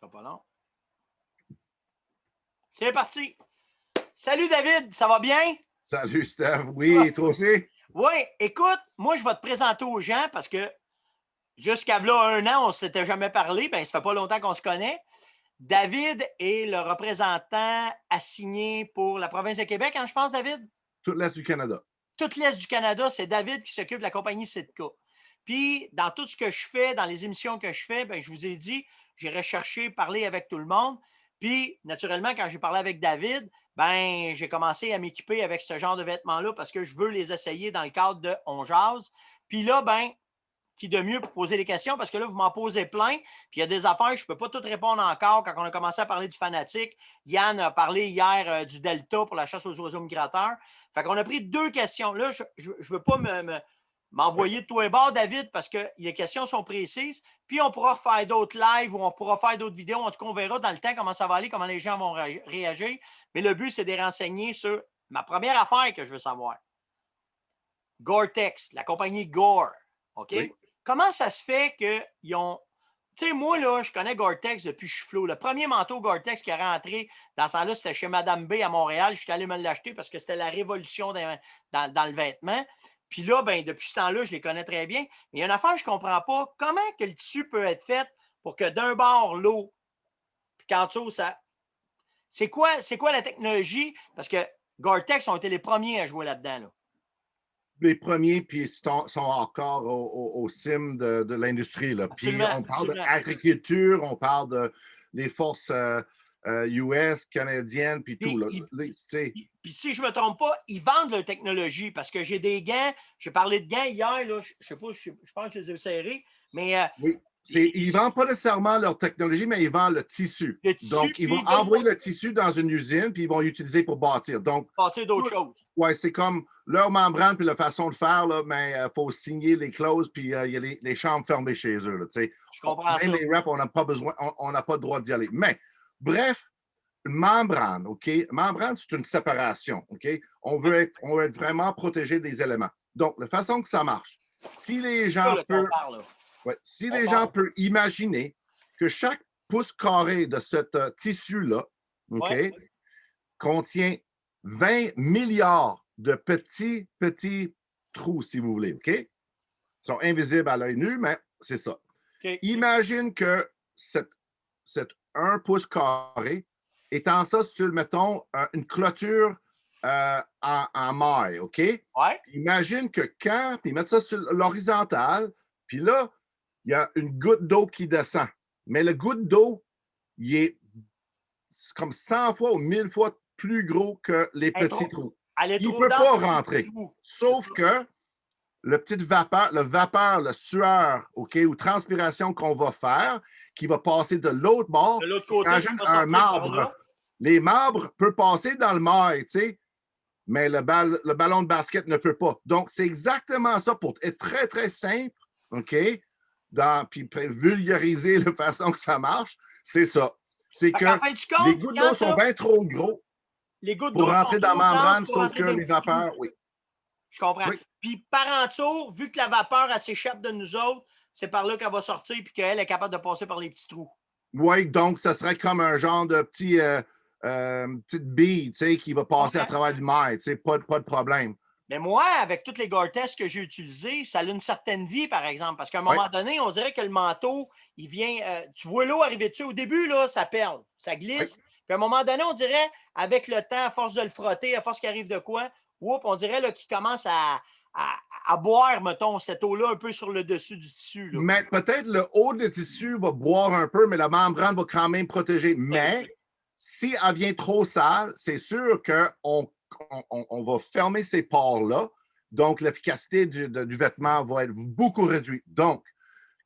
sera pas long. C'est parti. Salut David, ça va bien? Salut Steph, oui, toi aussi? Oui, écoute, moi je vais te présenter aux gens parce que jusqu'à là 1 an, on ne s'était jamais parlé, ben ça fait pas longtemps qu'on se connaît. David est le représentant assigné pour la province de Québec, hein, je pense, David? Tout l'Est du Canada. Tout l'Est du Canada, c'est David qui s'occupe de la compagnie Sitka. Puis, dans tout ce que je fais, dans les émissions que je fais, ben, je vous ai dit, j'ai recherché, parler avec tout le monde. Puis, naturellement, quand j'ai parlé avec David, ben, j'ai commencé à m'équiper avec ce genre de vêtements-là parce que je veux les essayer dans le cadre de On Jase. Puis là, ben, qui de mieux pour poser des questions parce que là, vous m'en posez plein. Puis il y a des affaires, je ne peux pas toutes répondre encore. Quand on a commencé à parler du fanatique, Yann a parlé hier du Delta pour la chasse aux oiseaux migrateurs. Fait qu'on a pris 2 questions. Là, je ne veux pas m'envoyer de toi et bord, David, parce que les questions sont précises. Puis on pourra faire d'autres lives ou on pourra faire d'autres vidéos. En tout cas, on verra dans le temps comment ça va aller, comment les gens vont réagir. Mais le but, c'est de les renseigner sur ma première affaire que je veux savoir. Gore-Tex, la compagnie Gore. OK? Oui. Comment ça se fait qu'ils ont. Tu sais, moi, là, je connais Gore-Tex depuis que je suis flot. Le premier manteau Gore-Tex qui est rentré dans ce temps-là, c'était chez Madame B à Montréal. Je suis allé me l'acheter parce que c'était la révolution dans le vêtement. Puis là, ben, depuis ce temps-là, je les connais très bien. Mais il y a une affaire que je ne comprends pas. Comment que le tissu peut être fait pour que d'un bord, l'eau, puis qu'en dessous, ça. C'est quoi la technologie? Parce que Gore-Tex ont été les premiers à jouer là-dedans, là. Les premiers, puis sont encore au cime de l'industrie. Puis on parle d'agriculture, on parle des forces US, canadiennes, puis tout. Là. Puis si je ne me trompe pas, ils vendent leur technologie parce que j'ai des gants. J'ai parlé de gants hier, là, je sais pas, je pense que je les ai serrés. Mais oui. Ils ne vendent pas nécessairement leur technologie, mais ils vendent le tissu. Donc, ils vont envoyer le tissu dans une usine, puis ils vont l'utiliser pour bâtir. Donc, bâtir d'autres choses. Oui, c'est comme leur membrane, puis la façon de faire, là, mais il faut signer les clauses, puis il y a les chambres fermées chez eux. Là, je comprends même ça. les reps, on n'a pas besoin, on n'a pas le droit d'y aller. Mais, bref, une membrane, OK? Membrane, c'est une séparation, OK? On veut être vraiment protégé des éléments. Donc, la façon que ça marche, si les gens peuvent... Ouais, si les gens peuvent imaginer que chaque pouce carré de ce tissu-là, OK, contient 20 milliards de petits trous, si vous voulez, OK? Ils sont invisibles à l'œil nu, mais c'est ça. Okay. Imagine que cet 1 pouce carré étant ça sur, mettons, une clôture en maille, OK? Ouais. Imagine que quand, puis mettre ça sur l'horizontale, puis là, il y a une goutte d'eau qui descend. Mais le goutte d'eau, il est comme 100 fois ou 1000 fois plus gros que les petits trous. Il ne peut pas rentrer. Sauf que le vapeur, la sueur, OK, ou transpiration qu'on va faire, qui va passer de l'autre bord. De l'autre côté, imagine un marbre. Les marbres peuvent passer dans le mail, tu sais, mais le ballon de basket ne peut pas. Donc, c'est exactement ça pour être très, très simple, OK, puis vulgariser la façon que ça marche, c'est ça. C'est que les gouttes d'eau sont bien trop gros pour rentrer dans la membrane, sauf que les vapeurs, oui. Je comprends. Oui. Puis par en dessous, vu que la vapeur, elle s'échappe de nous autres, c'est par là qu'elle va sortir puis qu'elle est capable de passer par les petits trous. Oui, donc ça serait comme un genre de petite bille, tu sais, qui va passer à travers du mail, tu sais, pas de problème. Mais moi, avec toutes les Gore-Tex que j'ai utilisées, ça a une certaine vie, par exemple, parce qu'à un moment donné, on dirait que le manteau, il vient, tu vois l'eau arriver dessus. Au début, là, ça perle, ça glisse. Puis à un moment donné, on dirait, avec le temps, à force de le frotter, à force qu'il arrive de quoi, on dirait là, qu'il commence à boire, mettons, cette eau-là un peu sur le dessus du tissu. Là. Mais peut-être le haut du tissu va boire un peu, mais la membrane va quand même protéger. Mais si elle vient trop sale, c'est sûr qu'on va fermer ces pores-là. Donc, l'efficacité du vêtement va être beaucoup réduite. Donc,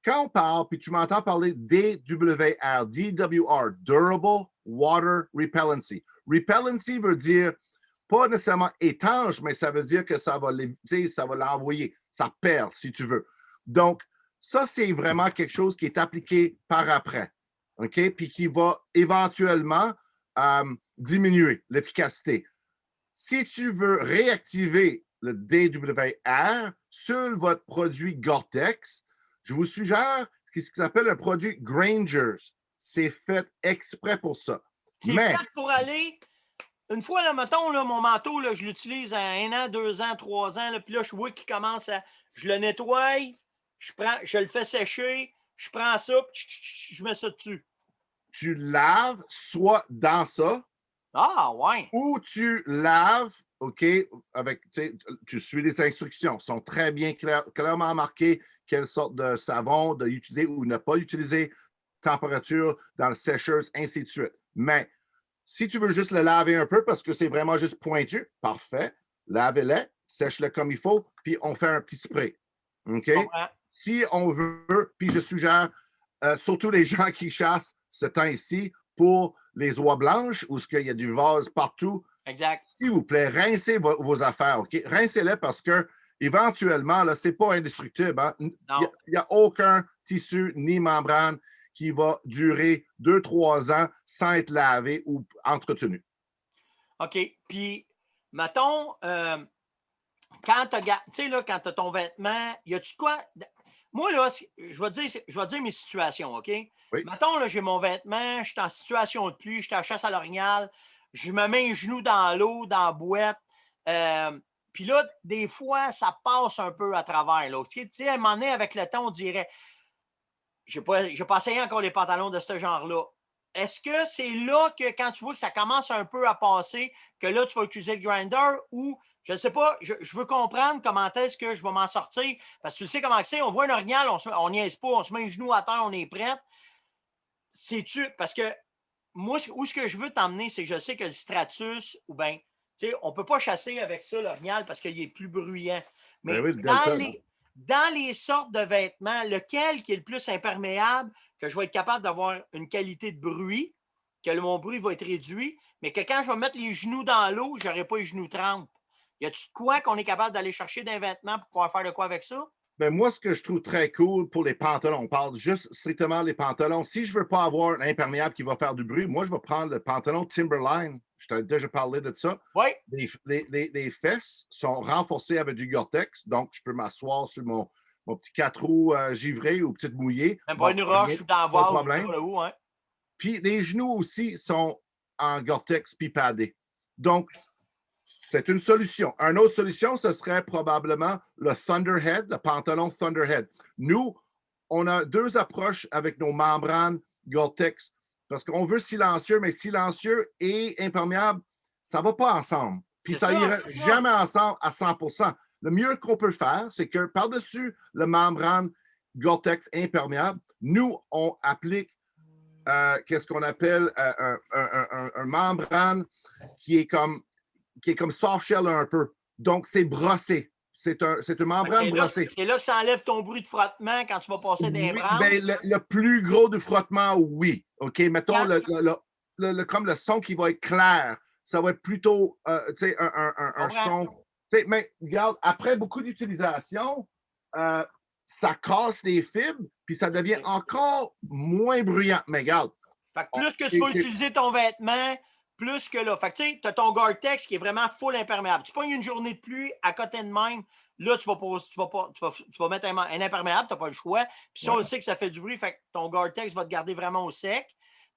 quand on parle, puis tu m'entends parler DWR, DWR, Durable Water Repellency. Repellency veut dire pas nécessairement étanche, mais ça veut dire que ça va l'envoyer. Ça perd, si tu veux. Donc, ça, c'est vraiment quelque chose qui est appliqué par après. OK? Puis qui va éventuellement diminuer l'efficacité. Si tu veux réactiver le DWR sur votre produit Gore-Tex, je vous suggère ce qui s'appelle un produit Grangers. c'est fait exprès pour ça. C'est Mais, fait pour aller. Une fois, là, mettons, là, mon manteau, là, je l'utilise à 1 an, 2 ans, 3 ans. Là, puis là, je vois qu'il commence à. Je le nettoie, je le fais sécher, je prends ça, je mets ça dessus. tu laves soit dans ça, Ah, ouais. ou tu laves, OK, avec, tu suis les instructions. Sont très bien clairement marquées quelle sorte de savon d'utiliser ou ne pas utiliser, température dans le sécheuse, ainsi de suite. Mais si tu veux juste le laver un peu parce que c'est vraiment juste pointu, parfait. Lavez-le, sèche-le comme il faut, puis on fait un petit spray. OK? Je comprends. Si on veut, puis je suggère, surtout les gens qui chassent ce temps-ci, pour les oies blanches où il y a du vase partout, Exact. s'il vous plaît, rincez vos affaires, OK? Rincez-les parce que éventuellement, là, c'est pas indestructible. Hein? Il Non. n'y a aucun tissu ni membrane qui va durer 2-3 ans sans être lavé ou entretenu. OK. Puis, mettons, quand tu sais, là, quand tu as ton vêtement, y a-tu de quoi? Moi, là, je vais dire mes situations, OK? Oui. Mettons, là, j'ai mon vêtement, je suis en situation de pluie, je suis à la chasse à l'orignal, je me mets les genoux dans l'eau, dans la boîte. Puis là, des fois, ça passe un peu à travers. Là. Tu sais, à un moment donné, avec le temps, on dirait, j'ai pas essayé encore les pantalons de ce genre-là. Est-ce que c'est là que quand tu vois que ça commence un peu à passer, que là, tu vas utiliser le grinder ou je ne sais pas, je veux comprendre comment est-ce que je vais m'en sortir. Parce que tu sais comment c'est, on voit un orignal, on niaise pas, on se met les genoux à terre, on est prêt. C'est-tu. Parce que moi, où ce que je veux t'emmener, c'est que je sais que le stratus, ou bien, tu sais, on ne peut pas chasser avec ça l'orignal parce qu'il est plus bruyant. Ben Mais oui, le Delta. dans les sortes de vêtements, lequel qui est le plus imperméable, que je vais être capable d'avoir une qualité de bruit, que mon bruit va être réduit, mais que quand je vais mettre les genoux dans l'eau, je n'aurai pas les genoux trempes. Y a-tu de quoi qu'on est capable d'aller chercher d'un vêtement pour pouvoir faire de quoi avec ça? Ben moi, ce que je trouve très cool pour les pantalons, on parle juste strictement des pantalons. Si je ne veux pas avoir un imperméable qui va faire du bruit, moi, je vais prendre le pantalon Timberline. Je t'ai déjà parlé de ça. Oui. Les fesses sont renforcées avec du Gore-Tex, donc je peux m'asseoir sur mon petit 4 roues givré ou petite mouillée. Même pas Bon, une rien, roche ou dans la pas de vase, ou je sais problème. pas où, hein? Puis les genoux aussi sont en Gore-Tex puis padés. Donc, c'est une solution. Une autre solution, ce serait probablement le Thunderhead, le pantalon Thunderhead. Nous, on a deux approches avec nos membranes Gore-Tex parce qu'on veut silencieux, mais silencieux et imperméable, ça ne va pas ensemble. Puis ça n'ira jamais ensemble à 100%. Le mieux qu'on peut faire, c'est que par-dessus le membrane Gore-Tex imperméable, nous, on applique qu'est-ce qu'on appelle un membrane qui est comme soft shell un peu. Donc, c'est brossé. C'est un membrane brossé. C'est là que ça enlève ton bruit de frottement quand tu vas passer des Oui, branches. ben, le plus gros du frottement, oui. OK, mettons comme le son qui va être clair. Ça va être plutôt un son. Mais regarde, après beaucoup d'utilisation, ça casse les fibres, puis ça devient encore moins bruyant. Mais regarde. Fait que plus que tu vas utiliser ton vêtement, plus que là. Fait que tu sais, tu as ton Gore-Tex qui est vraiment full imperméable. Tu pognes une journée de pluie à côté de même, là, tu vas mettre un imperméable, tu n'as pas le choix. Puis ça, on le sait que ça fait du bruit, fait que ton Gore-Tex va te garder vraiment au sec.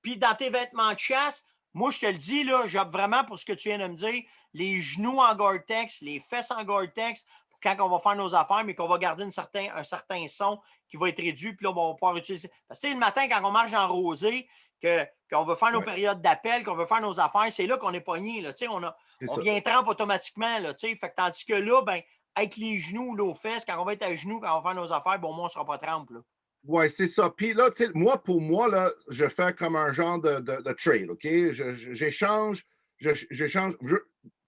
Puis dans tes vêtements de chasse, moi, je te le dis, là, j'opte vraiment pour ce que tu viens de me dire, les genoux en Gore-Tex, les fesses en Gore-Tex, quand on va faire nos affaires, mais qu'on va garder un certain son qui va être réduit, puis là, on va pouvoir utiliser. Parce que le matin, quand on marche en rosée, qu'on veut faire nos périodes d'appel, qu'on veut faire nos affaires, c'est là qu'on est pogné. Là. On vient trempe automatiquement. Là, tandis que là, ben, avec les genoux, là, aux fesses, quand on va être à genoux, quand on va faire nos affaires, bon, moi, on ne sera pas trempe. Oui, c'est ça. Puis là, pour moi, là, je fais comme un genre de trail, OK? J'échange.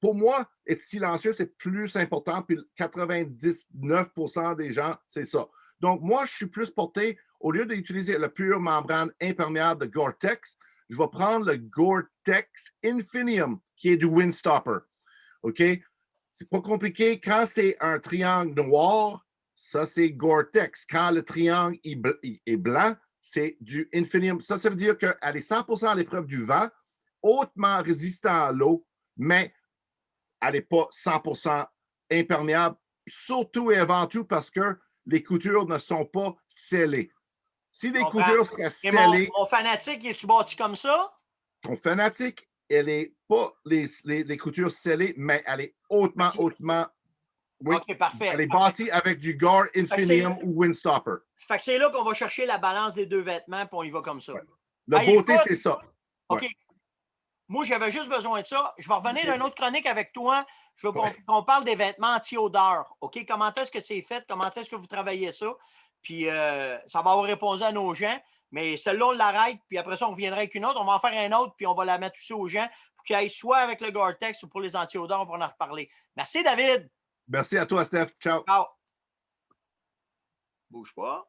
Pour moi, être silencieux, c'est plus important. Puis 99% des gens, c'est ça. Donc, moi, je suis plus porté, au lieu d'utiliser le pur membrane imperméable de Gore-Tex, je vais prendre le Gore-Tex Infinium, qui est du Windstopper. OK? C'est pas compliqué. Quand c'est un triangle noir, ça, c'est Gore-Tex. Quand le triangle est blanc, c'est du Infinium. Ça veut dire qu'elle est 100% à l'épreuve du vent, hautement résistant à l'eau, mais elle n'est pas 100% imperméable, surtout et avant tout parce que les coutures ne sont pas scellées. Si les comprends. coutures seraient Et scellées, mon fanatique, es-tu bâti comme ça? ton fanatique, elle n'est pas les coutures scellées, mais elle est hautement, C'est- hautement. Oui, OK, parfait. elle est Parfait. bâtie avec du Gar Infinium ou Windstopper. Fait que c'est là qu'on va chercher la balance des deux vêtements, puis on y va comme ça. Ouais. La Hey, beauté, écoute, c'est ça. OK. Ouais. Moi, j'avais juste besoin de ça. Je vais revenir à une autre chronique avec toi. Je veux Ouais. qu'on parle des vêtements anti-odeur. OK? Comment est-ce que c'est fait? Comment est-ce que vous travaillez ça? Puis ça va avoir répondu à nos gens. Mais celle-là, on l'arrête. Puis après ça, on reviendra avec une autre. On va en faire un autre. Puis on va la mettre aussi aux gens pour qu'ils aillent soit avec le Gore-Tex ou pour les anti-odeurs. On va en reparler. Merci, David. Merci à toi, Steph. Ciao. Ciao. Bouge pas.